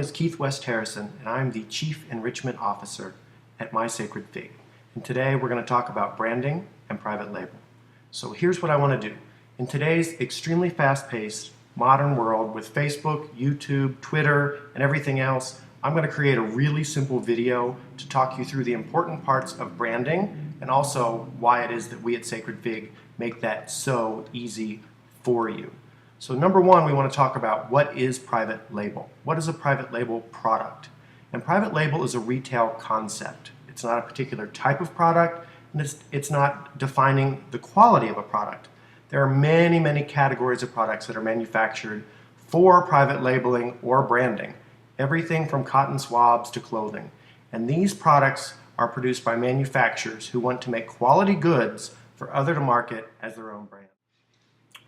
is Keith West Harrison, and I'm the Chief Enrichment Officer at My Sacred Fig. And today we're going to talk about branding and private label. So here's what I want to do. In today's extremely fast-paced modern world with Facebook, YouTube, Twitter, and everything else, I'm going to create a really simple video to talk you through the important parts of branding and also why it is that we at Sacred Fig make that so easy for you. So number one, we want to talk about what is private label. What is a private label product? And private label is a retail concept. It's not a particular type of product, and it's not defining the quality of a product. There are many, many categories of products that are manufactured for private labeling or branding. Everything from cotton swabs to clothing. And these products are produced by manufacturers who want to make quality goods for others to market as their own brand.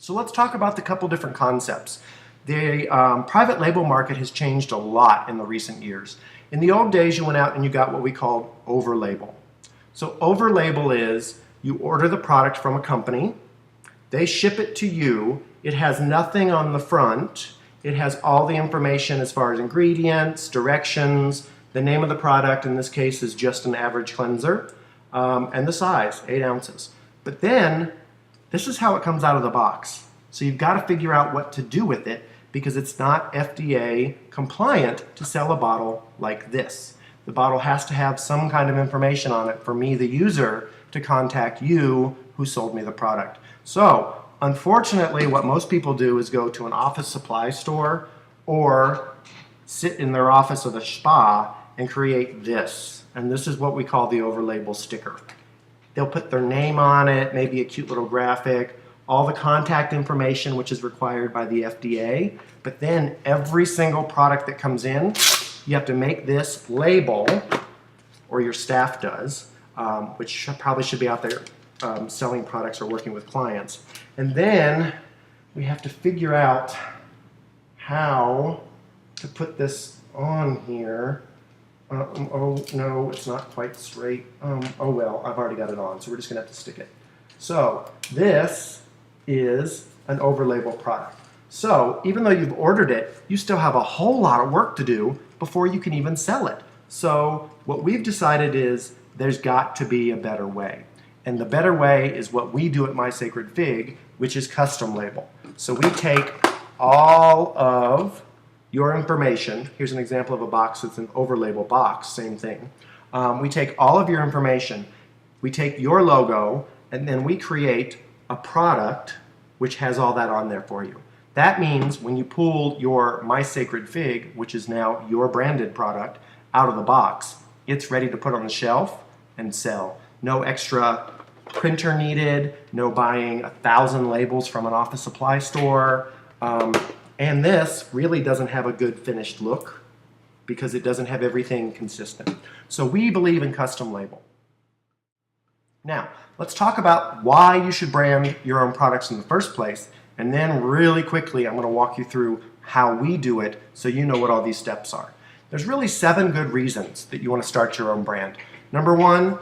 So let's talk about the couple different concepts. The private label market has changed a lot in the recent years. In the old days, you went out and you got what we called over-label. So over-label is you order the product from a company, they ship it to you, it has nothing on the front, it has all the information as far as ingredients, directions, the name of the product, in this case is just an average cleanser, and the size, 8 ounces. But then, this is how it comes out of the box. So you've got to figure out what to do with it because it's not FDA compliant to sell a bottle like this. The bottle has to have some kind of information on it for me, the user, to contact you who sold me the product. So, unfortunately, what most people do is go to an office supply store or sit in their office of a spa and create this. And this is what we call the over-label sticker. They'll put their name on it, maybe a cute little graphic, all the contact information which is required by the FDA, but then every single product that comes in, you have to make this label, or your staff does, which probably should be out there selling products or working with clients. And then we have to figure out how to put this on here. Oh no, it's not quite straight. Oh well, I've already got it on, so we're just gonna have to stick it. So this is an over-label product. So even though you've ordered it, you still have a whole lot of work to do before you can even sell it. So what we've decided is there's got to be a better way. And the better way is what we do at My Sacred Fig, which is custom label. So we take all of your information. Here's an example of a box that's an over-label box, same thing. We take all of your information, we take your logo, and then we create a product which has all that on there for you. That means when you pull your My Sacred Fig, which is now your branded product, out of the box, it's ready to put on the shelf and sell. No extra printer needed, no buying 1,000 labels from an office supply store. And this really doesn't have a good finished look because it doesn't have everything consistent. So we believe in custom label. Now, let's talk about why you should brand your own products in the first place. And then really quickly, I'm going to walk you through how we do it so you know what all these steps are. There's really 7 good reasons that you want to start your own brand. Number 1,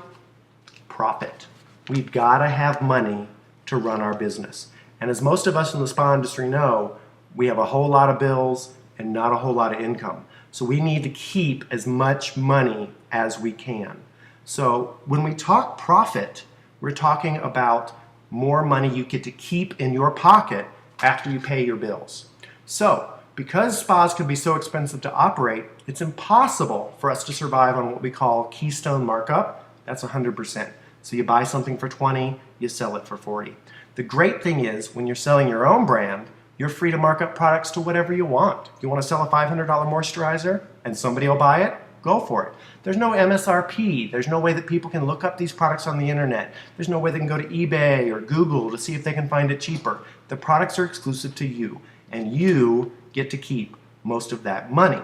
profit. We've got to have money to run our business. And as most of us in the spa industry know, we have a whole lot of bills and not a whole lot of income. So we need to keep as much money as we can. So when we talk profit, we're talking about more money you get to keep in your pocket after you pay your bills. So because spas can be so expensive to operate, it's impossible for us to survive on what we call keystone markup. That's 100%. So you buy something for 20, you sell it for 40. The great thing is when you're selling your own brand, you're free to mark up products to whatever you want. You want to sell a $500 moisturizer and somebody will buy it? Go for it. There's no MSRP. There's no way that people can look up these products on the internet. There's no way they can go to eBay or Google to see if they can find it cheaper. The products are exclusive to you and you get to keep most of that money.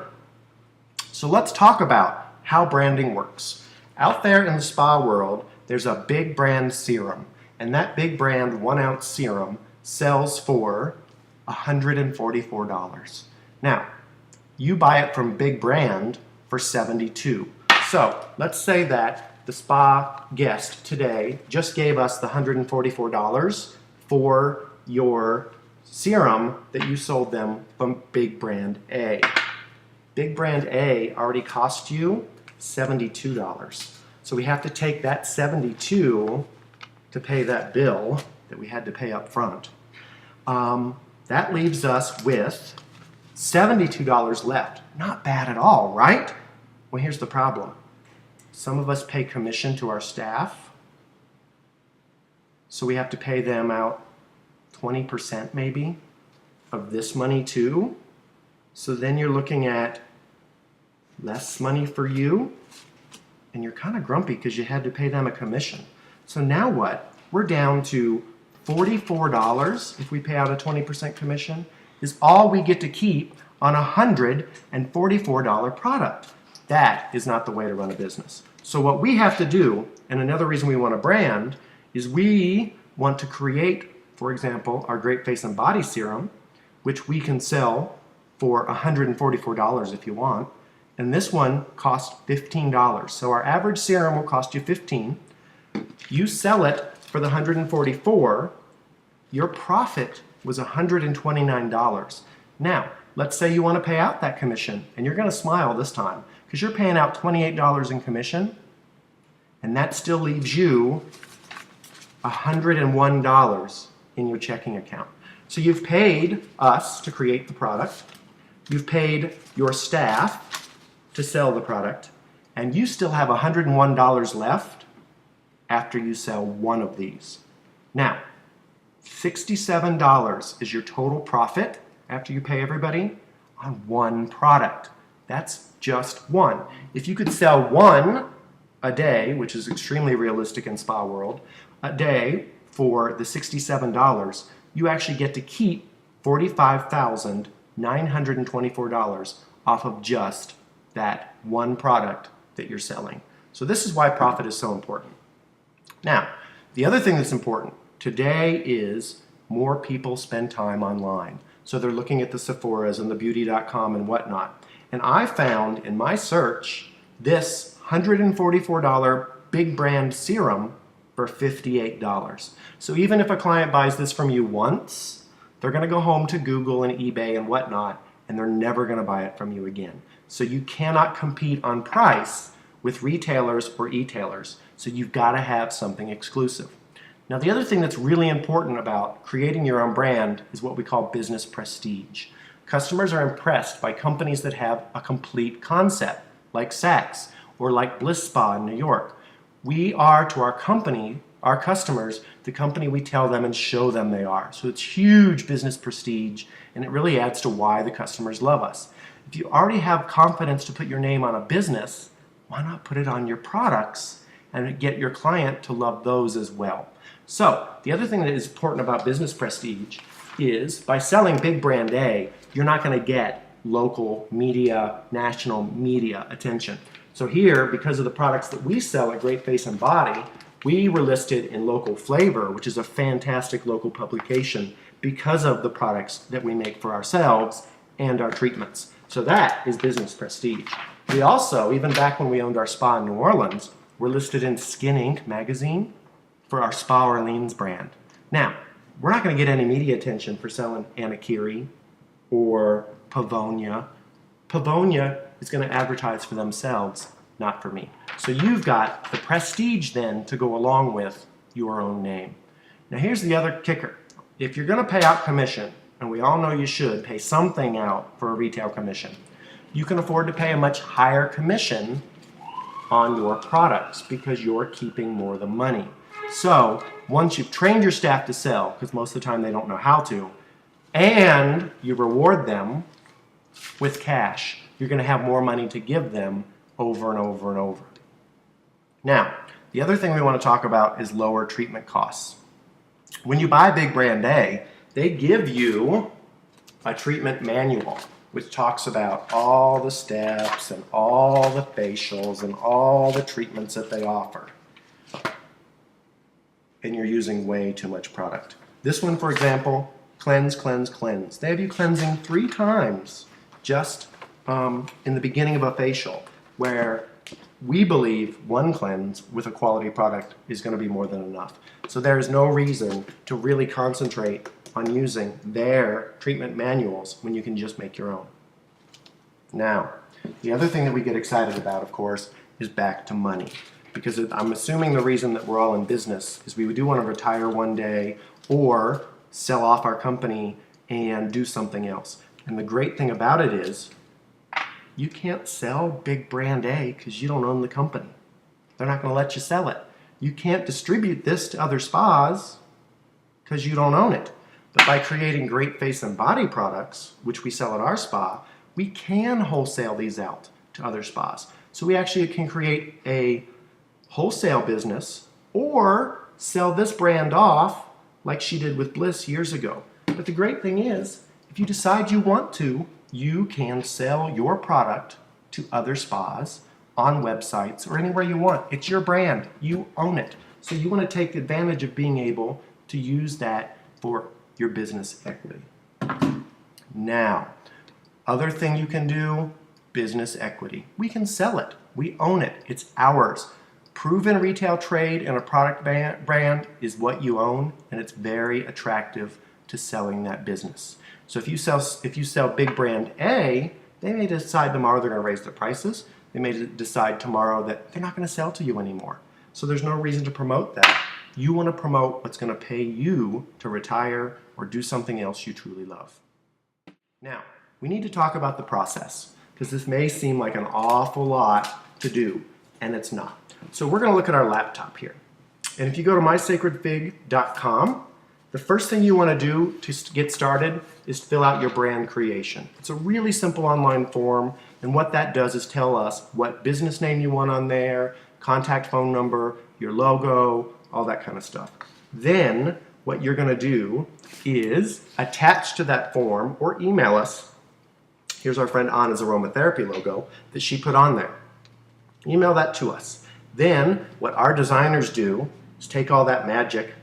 So let's talk about how branding works. Out there in the spa world, there's a big brand serum, and that big brand 1 ounce serum sells for $144. Now, you buy it from big brand for $72. So let's say that the spa guest today just gave us the $144 for your serum that you sold them from big brand A. Big brand A already cost you $72. So we have to take that $72 to pay that bill that we had to pay up front. That leaves us with $72 left. Not bad at all, right? Well, here's the problem. Some of us pay commission to our staff, so we have to pay them out 20% maybe of this money too. So then you're looking at less money for you, and you're kind of grumpy because you had to pay them a commission. So now what? We're down to $44 if we pay out a 20% commission is all we get to keep on a $144 product. That is not the way to run a business. So what we have to do, and another reason we want to brand, is we want to create, for example, our Great Face and Body Serum, which we can sell for $144 if you want. And this one costs $15. So our average serum will cost you $15. You sell it for the $144. Your profit was $129. Now, let's say you want to pay out that commission, and you're going to smile this time because you're paying out $28 in commission, and that still leaves you $101 in your checking account. So you've paid us to create the product, you've paid your staff to sell the product, and you still have $101 left after you sell one of these. Now, $67 is your total profit after you pay everybody on one product. That's just one. If you could sell one a day, which is extremely realistic in spa world, a day for the $67, you actually get to keep $45,924 off of just that one product that you're selling. So this is why profit is so important. Now, the other thing that's important today is more people spend time online. So they're looking at the Sephoras and the beauty.com and whatnot. And I found in my search this $144 big brand serum for $58. So even if a client buys this from you once, they're going to go home to Google and eBay and whatnot, and they're never going to buy it from you again. So you cannot compete on price with retailers or e-tailers. So you've got to have something exclusive. Now, the other thing that's really important about creating your own brand is what we call business prestige. Customers are impressed by companies that have a complete concept, like Saks or like Bliss Spa in New York. We are, to our company, our customers, the company we tell them and show them they are. So it's huge business prestige, and it really adds to why the customers love us. If you already have confidence to put your name on a business, why not put it on your products and get your client to love those as well? So the other thing that is important about business prestige is by selling big brand A, you're not going to get local media, national media attention. So here, because of the products that we sell at Great Face and Body, we were listed in Local Flavor, which is a fantastic local publication, because of the products that we make for ourselves and our treatments. So that is business prestige. We also, even back when we owned our spa in New Orleans, were listed in Skin Inc. magazine for our Spa Orleans brand. Now, we're not going to get any media attention for selling Anakiri or Pavonia. Pavonia is going to advertise for themselves, not for me. So you've got the prestige then to go along with your own name. Now here's the other kicker. If you're going to pay out commission, and we all know you should pay something out for a retail commission, you can afford to pay a much higher commission on your products because you're keeping more of the money. So once you've trained your staff to sell, because most of the time they don't know how to, and you reward them with cash, you're going to have more money to give them over and over and over. Now, the other thing we want to talk about is lower treatment costs. When you buy Big Brand A, they give you a treatment manual which talks about all the steps and all the facials and all the treatments that they offer. And you're using way too much product. This one, for example, cleanse, cleanse, cleanse. They have you cleansing 3 times just in the beginning of a facial, where we believe one cleanse with a quality product is going to be more than enough. So there's no reason to really concentrate on using their treatment manuals when you can just make your own. Now, The other thing that we get excited about, of course, is back to money. Because I'm assuming the reason that we're all in business is we do want to retire one day or sell off our company and do something else. And the great thing about it is you can't sell big brand A because you don't own the company. They're not going to let you sell it. You can't distribute this to other spas because you don't own it. But by creating great face and body products, which we sell at our spa, we can wholesale these out to other spas. So we actually can create a wholesale business or sell this brand off like she did with Bliss years ago. But the great thing is, if you decide you want to, you can sell your product to other spas on websites or anywhere you want. It's your brand. You own it. So you want to take advantage of being able to use that for your business equity. Now, other thing you can do, business equity. We can sell it. We own it. It's ours. Proven retail trade and a product brand is what you own, and it's very attractive to selling that business. So if you sell big brand A, they may decide tomorrow they're going to raise their prices. They may decide tomorrow that they're not going to sell to you anymore. So there's no reason to promote that. You want to promote what's going to pay you to retire or do something else you truly love. Now, we need to talk about the process, because this may seem like an awful lot to do, and it's not. So we're going to look at our laptop here. And if you go to mysacredfig.com, the first thing you want to do to get started is fill out your brand creation. It's a really simple online form, and what that does is tell us what business name you want on there, contact phone number, your logo, all that kind of stuff. Then what you're going to do is attach to that form or email us. Here's our friend Anna's aromatherapy logo that she put on there. Email that to us. Then what our designers do is take all that magic,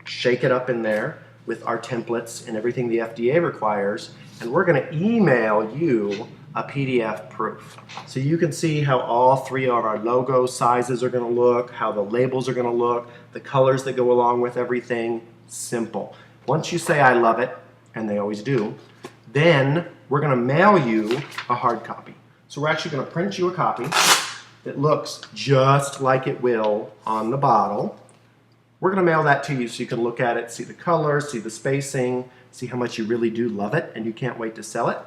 shake it up in there with our templates and everything the FDA requires, and we're going to email you a PDF proof. So you can see how all three of our logo sizes are going to look, how the labels are going to look, the colors that go along with everything. Simple. Once you say I love it, and they always do, then we're going to mail you a hard copy. So we're actually going to print you a copy that looks just like it will on the bottle. We're going to mail that to you so you can look at it, see the colors, see the spacing, see how much you really do love it and you can't wait to sell it.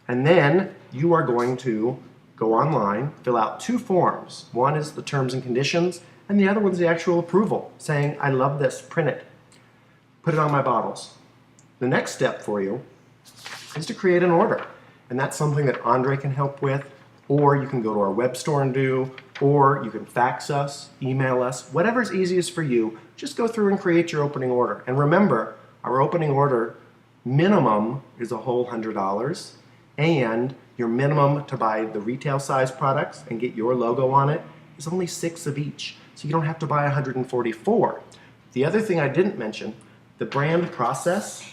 And then you are going to go online, fill out two forms. One is the terms and conditions, and the other one's the actual approval, saying, I love this, print it, put it on my bottles. The next step for you is to create an order. And that's something that Andre can help with, or you can go to our web store and do, or you can fax us, email us, whatever's easiest for you. Just go through and create your opening order. And remember, our opening order minimum is a whole $100, and your minimum to buy the retail size products and get your logo on it is only 6 of each. So you don't have to buy 144. The other thing I didn't mention, the brand process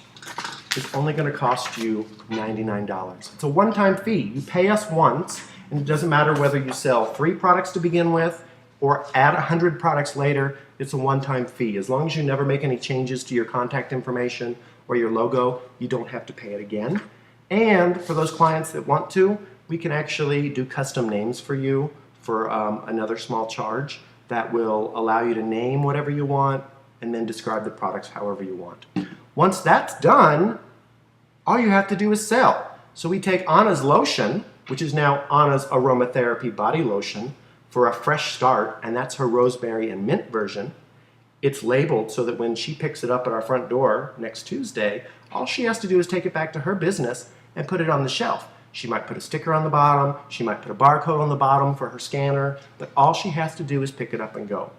is only going to cost you $99. It's a one-time fee. You pay us once, and it doesn't matter whether you sell 3 products to begin with or add 100 products later, it's a one-time fee. As long as you never make any changes to your contact information or your logo, you don't have to pay it again. And for those clients that want to, we can actually do custom names for you for another small charge that will allow you to name whatever you want and then describe the products however you want. Once that's done, all you have to do is sell. So we take Anna's lotion, which is now Anna's aromatherapy body lotion for a fresh start, and that's her rosemary and mint version. It's labeled so that when she picks it up at our front door next Tuesday, all she has to do is take it back to her business and put it on the shelf. She might put a sticker on the bottom, she might put a barcode on the bottom for her scanner, but all she has to do is pick it up and go.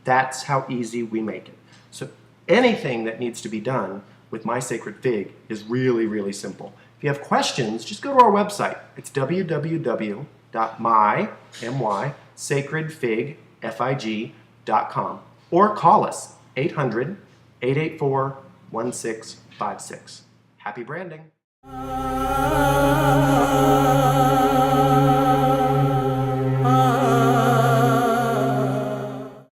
That's how easy we make it. So anything that needs to be done with My Sacred Fig is really, really simple. If you have questions, just go to our website. It's www.mysacredfig.com or call us 800-884-1656. Happy branding!